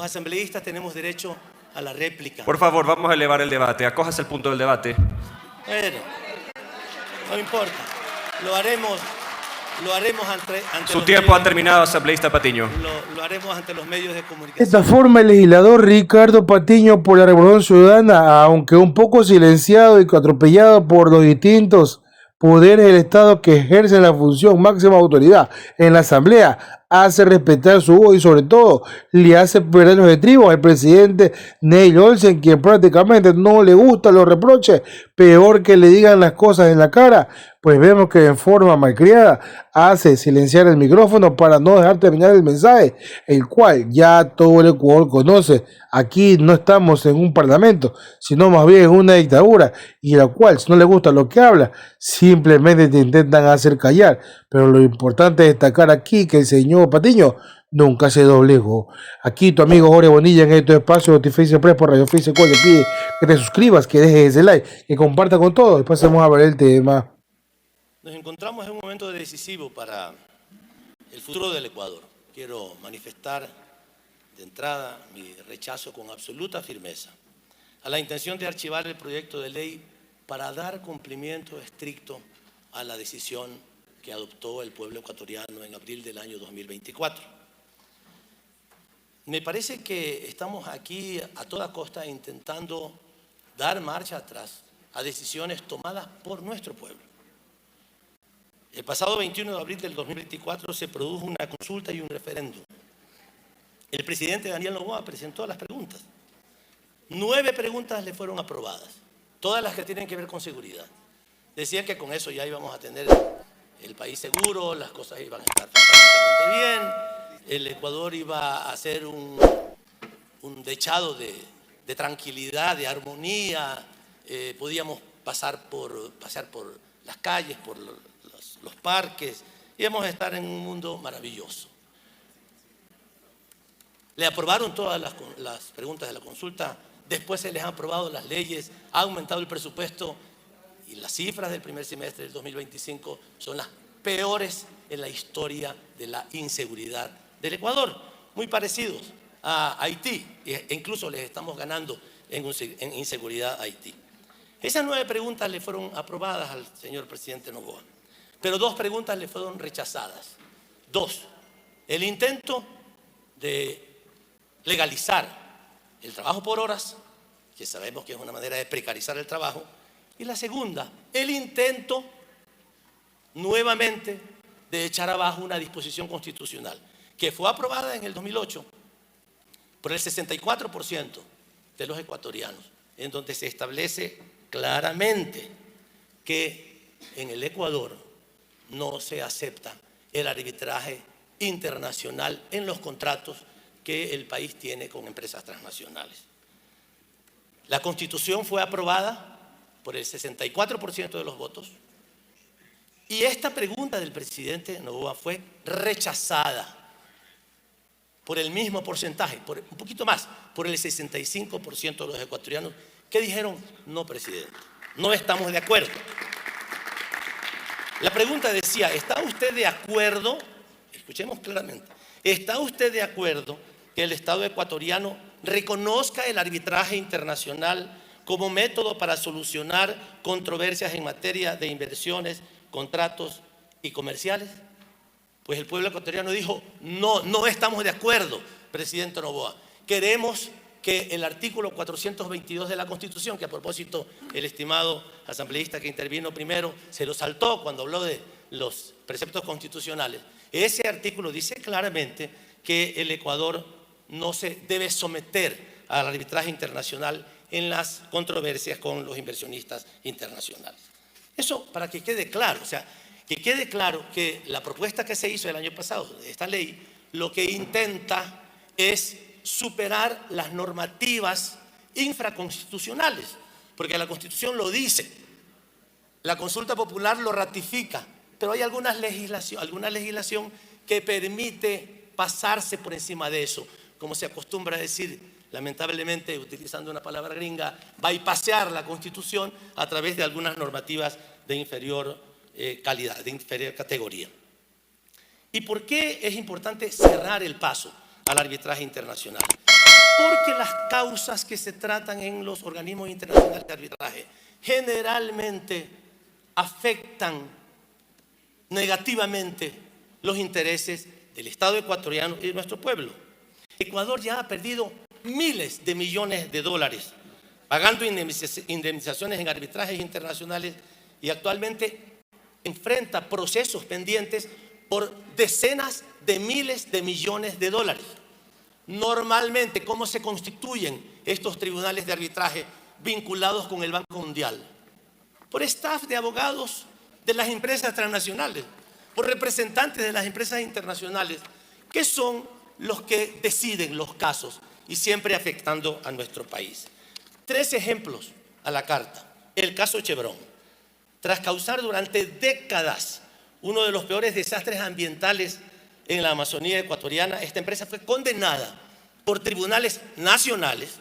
asambleístas tenemos derecho a la réplica. Por favor, vamos a elevar el debate. Acójase el punto del debate. Bueno, no importa. Lo haremos ante Su tiempo ha terminado, asambleísta Patiño. Lo haremos ante los medios de comunicación. De esta forma, el legislador Ricardo Patiño por la Revolución Ciudadana, aunque un poco silenciado y atropellado por los distintos poderes del Estado que ejercen la función máxima autoridad en la Asamblea, hace respetar su voz y sobre todo le hace perder los estribos al presidente Neil Olsen, quien prácticamente no le gustan los reproches, peor que le digan las cosas en la cara, pues vemos que en forma malcriada hace silenciar el micrófono para no dejar terminar el mensaje, el cual ya todo el Ecuador conoce. Aquí no estamos en un parlamento, sino más bien en una dictadura, y la cual, si no le gusta lo que habla, simplemente te intentan hacer callar. Pero lo importante es destacar aquí que el señor Patiño nunca se doblegó. Aquí tu amigo Jorge Bonilla en este espacio de Notiface Press por Radio Face, cual le pide que te suscribas, que dejes ese like, que comparta con todos. Después vamos a ver el tema. Nos encontramos en un momento decisivo para el futuro del Ecuador. Quiero manifestar de entrada mi rechazo con absoluta firmeza a la intención de archivar el proyecto de ley para dar cumplimiento estricto a la decisión que adoptó el pueblo ecuatoriano en abril del año 2024. Me parece que estamos aquí a toda costa intentando dar marcha atrás a decisiones tomadas por nuestro pueblo. El pasado 21 de abril del 2024 se produjo una consulta y un referéndum. El presidente Daniel Noboa presentó las preguntas. 9 preguntas le fueron aprobadas, todas las que tienen que ver con seguridad. Decían que con eso ya íbamos a tener el país seguro, las cosas iban a estar fantásticamente bien, el Ecuador iba a ser un dechado de tranquilidad, de armonía, podíamos pasear por las calles, por los parques, íbamos a estar en un mundo maravilloso. Le aprobaron todas las preguntas de la consulta, después se les han aprobado las leyes, ha aumentado el presupuesto y las cifras del primer semestre del 2025 son las peores en la historia de la inseguridad del Ecuador, muy parecidos a Haití, e incluso les estamos ganando en inseguridad a Haití. Esas 9 preguntas le fueron aprobadas al señor presidente Noboa, pero 2 preguntas le fueron rechazadas. 2, el intento de legalizar el trabajo por horas, que sabemos que es una manera de precarizar el trabajo, y la segunda, el intento nuevamente de echar abajo una disposición constitucional que fue aprobada en el 2008 por el 64% de los ecuatorianos, en donde se establece claramente que en el Ecuador no se acepta el arbitraje internacional en los contratos que el país tiene con empresas transnacionales. La Constitución fue aprobada por el 64% de los votos y esta pregunta del presidente Noboa fue rechazada por el mismo porcentaje, por un poquito más, por el 65% de los ecuatorianos que dijeron: no, presidente, no estamos de acuerdo. La pregunta decía: ¿está usted de acuerdo? Escuchemos claramente. ¿Está usted de acuerdo que el Estado ecuatoriano reconozca el arbitraje internacional como método para solucionar controversias en materia de inversiones, contratos y comerciales? Pues el pueblo ecuatoriano dijo: no, no estamos de acuerdo, presidente Noboa. Queremos que el artículo 422 de la Constitución, que a propósito el estimado asambleísta que intervino primero se lo saltó cuando habló de los preceptos constitucionales, ese artículo dice claramente que el Ecuador no se debe someter al arbitraje internacional en las controversias con los inversionistas internacionales. Eso para que quede claro, o sea, que quede claro que la propuesta que se hizo el año pasado de esta ley lo que intenta es superar las normativas infraconstitucionales, porque la Constitución lo dice, la consulta popular lo ratifica, pero hay alguna legislación que permite pasarse por encima de eso, como se acostumbra a decir, lamentablemente, utilizando una palabra gringa, bypassear la Constitución a través de algunas normativas de inferior calidad, de inferior categoría. ¿Y por qué es importante cerrar el paso al arbitraje internacional? Porque las causas que se tratan en los organismos internacionales de arbitraje generalmente afectan negativamente los intereses del Estado ecuatoriano y de nuestro pueblo. Ecuador ya ha perdido miles de millones de dólares pagando indemnizaciones en arbitrajes internacionales y actualmente enfrenta procesos pendientes por decenas de miles de millones de dólares. Normalmente, ¿cómo se constituyen estos tribunales de arbitraje vinculados con el Banco Mundial? Por staff de abogados de las empresas transnacionales, por representantes de las empresas internacionales, que son los que deciden los casos y siempre afectando a nuestro país. 3 ejemplos a la carta. El caso Chevron. Tras causar durante décadas uno de los peores desastres ambientales en la Amazonía ecuatoriana, esta empresa fue condenada por tribunales nacionales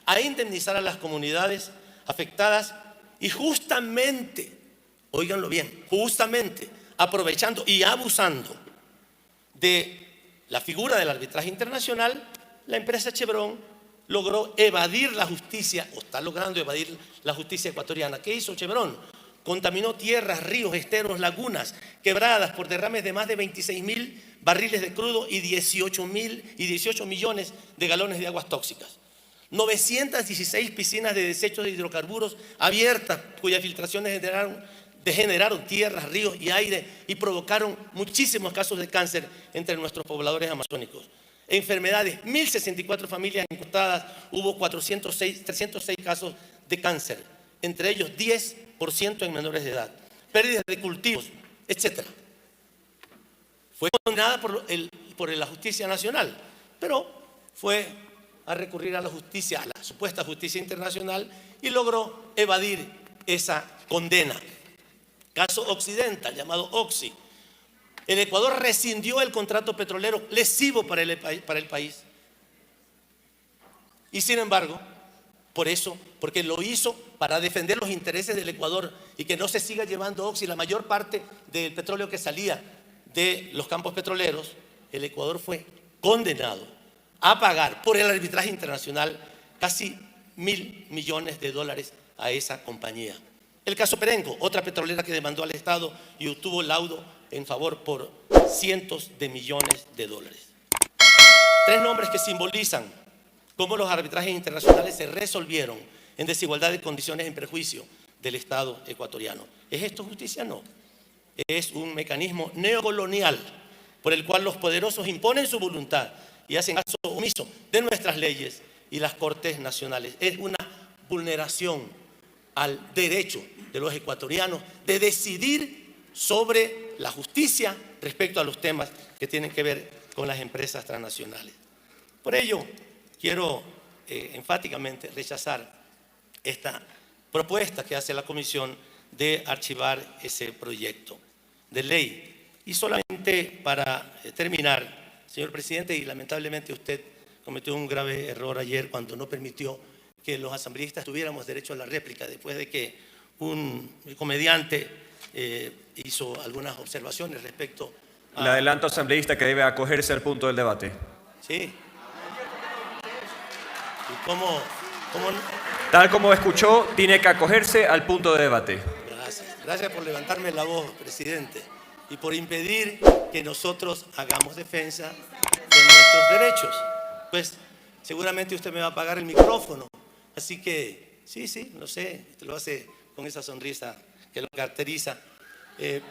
a indemnizar a las comunidades afectadas y justamente, óiganlo bien, justamente aprovechando y abusando de la figura del arbitraje internacional, la empresa Chevron logró evadir la justicia, o está logrando evadir la justicia ecuatoriana. ¿Qué hizo Chevron? Contaminó tierras, ríos, esteros, lagunas, quebradas por derrames de más de 26.000 barriles de crudo y 18 millones de galones de aguas tóxicas. 916 piscinas de desechos de hidrocarburos abiertas, cuyas filtraciones degeneraron tierras, ríos y aire y provocaron muchísimos casos de cáncer entre nuestros pobladores amazónicos. Enfermedades, 1.064 familias encuestadas, hubo 306 casos de cáncer, entre ellos 10% en menores de edad, pérdidas de cultivos, etc. Fue condenada por la justicia nacional, pero fue a recurrir a la justicia, a la supuesta justicia internacional, y logró evadir esa condena. Caso Occidental, llamado Oxy. El Ecuador rescindió el contrato petrolero lesivo para el país. Y sin embargo, porque lo hizo para defender los intereses del Ecuador y que no se siga llevando Oxy la mayor parte del petróleo que salía de los campos petroleros, el Ecuador fue condenado a pagar por el arbitraje internacional casi 1.000 millones de dólares a esa compañía. El caso Perenco, otra petrolera que demandó al Estado y obtuvo laudo en favor por cientos de millones de dólares. 3 nombres que simbolizan cómo los arbitrajes internacionales se resolvieron en desigualdad de condiciones en perjuicio del Estado ecuatoriano. ¿Es esto justicia? No. Es un mecanismo neocolonial por el cual los poderosos imponen su voluntad y hacen caso omiso de nuestras leyes y las cortes nacionales. Es una vulneración al derecho de los ecuatorianos de decidir sobre la justicia respecto a los temas que tienen que ver con las empresas transnacionales. Por ello, quiero enfáticamente rechazar esta propuesta que hace la Comisión de archivar ese proyecto de ley. Y solamente para terminar, señor presidente, y lamentablemente usted cometió un grave error ayer cuando no permitió que los asambleístas tuviéramos derecho a la réplica después de que un comediante hizo algunas observaciones respecto a... Le adelanto, asambleísta, que debe acogerse al punto del debate. Sí. ¿Y cómo? Tal como escuchó, tiene que acogerse al punto de debate. Gracias. Gracias por levantarme la voz, presidente, y por impedir que nosotros hagamos defensa de nuestros derechos. Pues seguramente usted me va a apagar el micrófono. Así que, sí, lo sé, usted lo hace con esa sonrisa que lo caracteriza.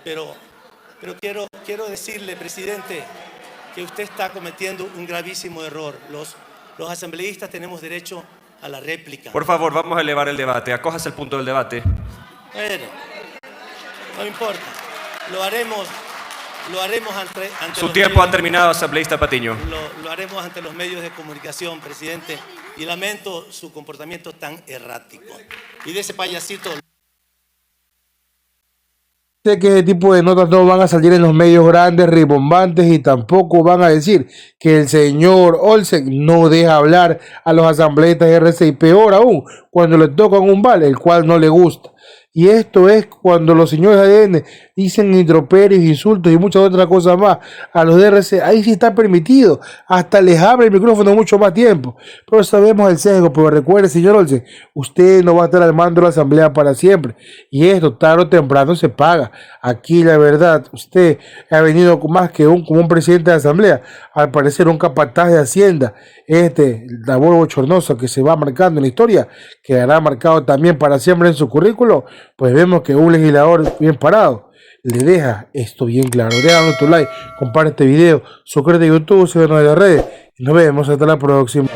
Pero quiero decirle, presidente, que usted está cometiendo un gravísimo error. Los asambleístas tenemos derecho a la réplica. Por favor, vamos a elevar el debate. Acójase al punto del debate. Bueno, no importa. Lo haremos ante Su tiempo ha terminado, asambleísta Patiño. Lo haremos ante los medios de comunicación, presidente, y lamento su comportamiento tan errático. Y de ese payasito... Sé que ese tipo de notas no van a salir en los medios grandes, rimbombantes, y tampoco van a decir que el señor Olsen no deja hablar a los asambleístas RC, y peor aún, cuando le tocan un vale, el cual no le gusta. Y esto es cuando los señores ADN dicen introperios, insultos y muchas otras cosas más a los DRC. Ahí sí está permitido. Hasta les abre el micrófono mucho más tiempo. Pero sabemos el sesgo. Pero recuerde, señor Olsen, usted no va a estar al mando de la asamblea para siempre. Y esto tarde o temprano se paga. Aquí la verdad, usted ha venido más que como un presidente de la asamblea. Al parecer un capataz de Hacienda. Labor bochornosa que se va marcando en la historia, quedará marcado también para siempre en su currículo. Pues vemos que un legislador bien parado le deja esto bien claro. Déjanos tu like, comparte este video, suscríbete a YouTube, síguenos en las redes y nos vemos hasta la próxima.